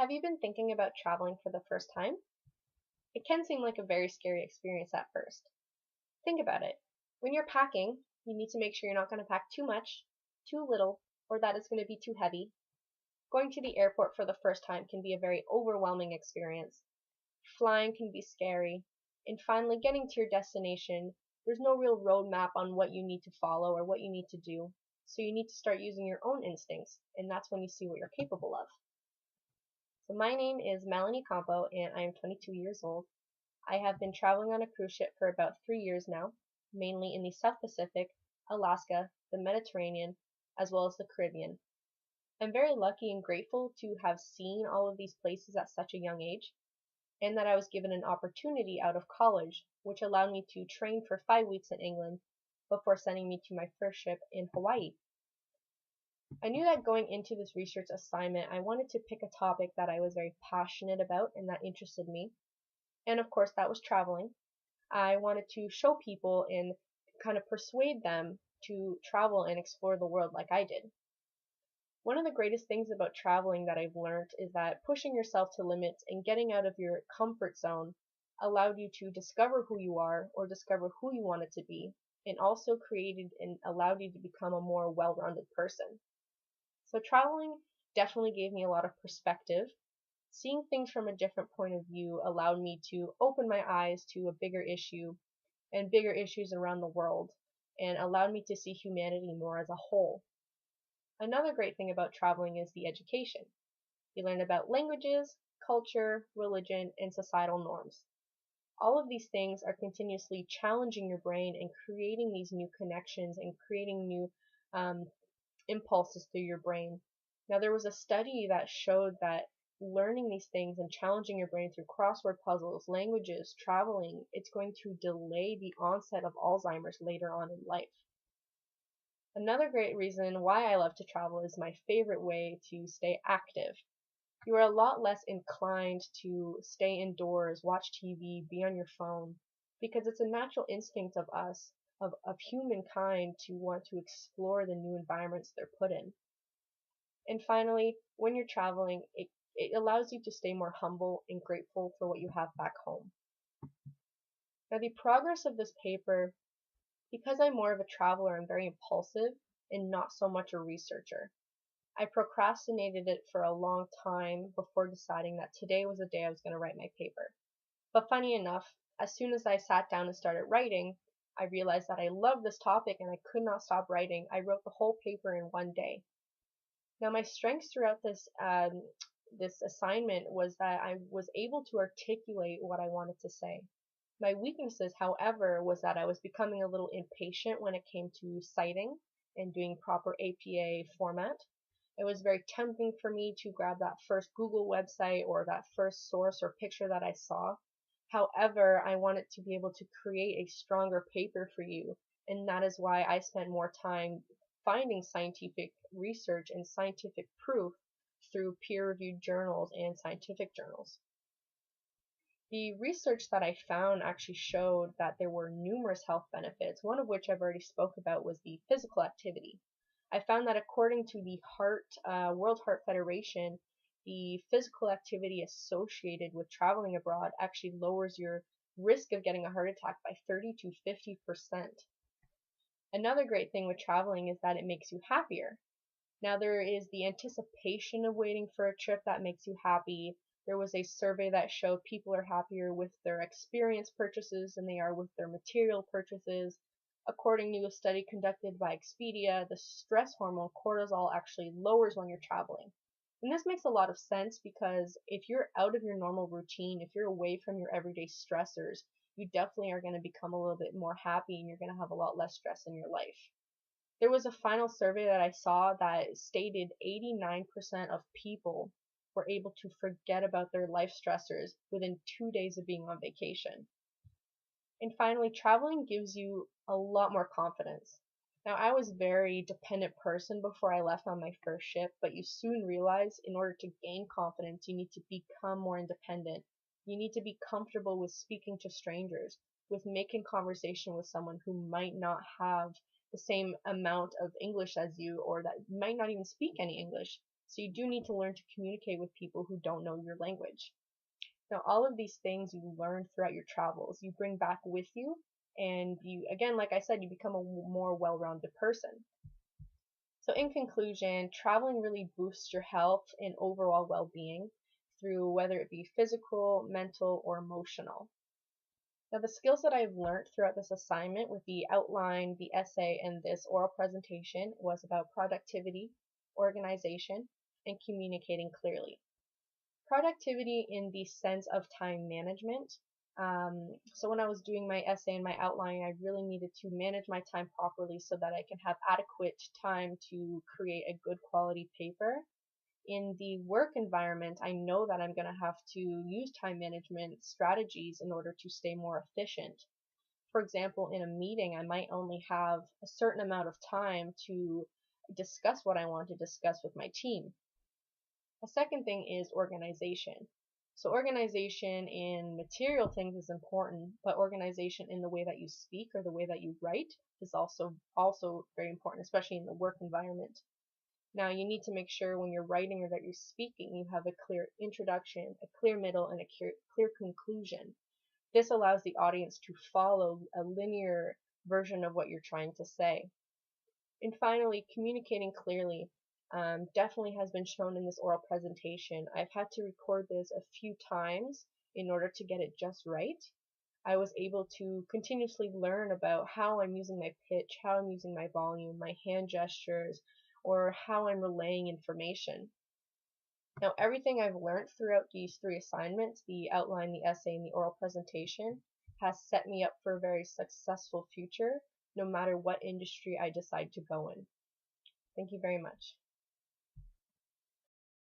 Have you been thinking about traveling for the first time? It can seem like a very scary experience at first. Think about it. When you're packing, you need to make sure you're not going to pack too much, too little, or that it's going to be too heavy. Going to the airport for the first time can be a very overwhelming experience. Flying can be scary. And finally, getting to your destination, there's no real roadmap on what you need to follow or what you need to do. So you need to start using your own instincts, and that's when you see what you're capable of. So my name is Melanie Campo and I am 22 years old. I have been traveling on a cruise ship for about 3 years now, mainly in the South Pacific, Alaska, the Mediterranean, as well as the Caribbean. I'm very lucky and grateful to have seen all of these places at such a young age, and that I was given an opportunity out of college, which allowed me to train for 5 weeks in England before sending me to my first ship in Hawaii. I knew that going into this research assignment, I wanted to pick a topic that I was very passionate about and that interested me. And of course, that was traveling. I wanted to show people and kind of persuade them to travel and explore the world like I did. One of the greatest things about traveling that I've learned is that pushing yourself to limits and getting out of your comfort zone allowed you to discover who you are or discover who you wanted to be, and also created and allowed you to become a more well-rounded person. So traveling definitely gave me a lot of perspective. Seeing things from a different point of view allowed me to open my eyes to a bigger issue and bigger issues around the world, and allowed me to see humanity more as a whole. Another great thing about traveling is the education. You learn about languages, culture, religion, and societal norms. All of these things are continuously challenging your brain and creating these new connections and creating new um, impulses through your brain. Now, there was a study that showed that learning these things and challenging your brain through crossword puzzles, languages, traveling, it's going to delay the onset of Alzheimer's later on in life. Another great reason why I love to travel is my favorite way to stay active. You are a lot less inclined to stay indoors, watch TV, be on your phone, because it's a natural instinct of us, of humankind, to want to explore the new environments they're put in. And finally, when you're traveling, it allows you to stay more humble and grateful for what you have back home. Now, the progress of this paper, because I'm more of a traveler, I'm very impulsive and not so much a researcher. I procrastinated it for a long time before deciding that today was the day I was going to write my paper. But funny enough, as soon as I sat down and started writing, I realized that I loved this topic and I could not stop writing. I wrote the whole paper in one day. Now, my strengths throughout this assignment was that I was able to articulate what I wanted to say. My weaknesses, however, was that I was becoming a little impatient when it came to citing and doing proper APA format. It was very tempting for me to grab that first Google website or that first source or picture that I saw. However, I wanted to be able to create a stronger paper for you, and that is why I spent more time finding scientific research and scientific proof through peer-reviewed journals and scientific journals. The research that I found actually showed that there were numerous health benefits, one of which I've already spoke about was the physical activity. I found that according to the World Heart Federation, the physical activity associated with traveling abroad actually lowers your risk of getting a heart attack by 30 to 50%. Another great thing with traveling is that it makes you happier. Now, there is the anticipation of waiting for a trip that makes you happy. There was a survey that showed people are happier with their experience purchases than they are with their material purchases. According to a study conducted by Expedia, the stress hormone cortisol actually lowers when you're traveling. And this makes a lot of sense because if you're out of your normal routine, if you're away from your everyday stressors, you definitely are going to become a little bit more happy and you're going to have a lot less stress in your life. There was a final survey that I saw that stated 89% of people were able to forget about their life stressors within 2 days of being on vacation. And finally, traveling gives you a lot more confidence. Now, I was a very dependent person before I left on my first ship, but you soon realize in order to gain confidence, you need to become more independent. You need to be comfortable with speaking to strangers, with making conversation with someone who might not have the same amount of English as you or that might not even speak any English. So you do need to learn to communicate with people who don't know your language. Now, all of these things you learn throughout your travels, you bring back with you, and you, again, like I said, you become a more well-rounded person. So in conclusion, traveling really boosts your health and overall well-being through whether it be physical, mental, or emotional. Now, the skills that I've learned throughout this assignment with the outline, the essay, and this oral presentation was about productivity, organization, and communicating clearly. Productivity in the sense of time management. So when I was doing my essay and my outline, I really needed to manage my time properly so that I can have adequate time to create a good quality paper. In the work environment, I know that I'm going to have to use time management strategies in order to stay more efficient. For example, in a meeting, I might only have a certain amount of time to discuss what I want to discuss with my team. A second thing is organization. So organization in material things is important, but organization in the way that you speak or the way that you write is also very important, especially in the work environment. Now, you need to make sure when you're writing or that you're speaking, you have a clear introduction, a clear middle, and a clear conclusion. This allows the audience to follow a linear version of what you're trying to say. And finally, communicating clearly definitely has been shown in this oral presentation. I've had to record this a few times in order to get it just right. I was able to continuously learn about how I'm using my pitch, how I'm using my volume, my hand gestures, or how I'm relaying information. Now, everything I've learned throughout these 3 assignments, the outline, the essay, and the oral presentation, has set me up for a very successful future, no matter what industry I decide to go in. Thank you very much.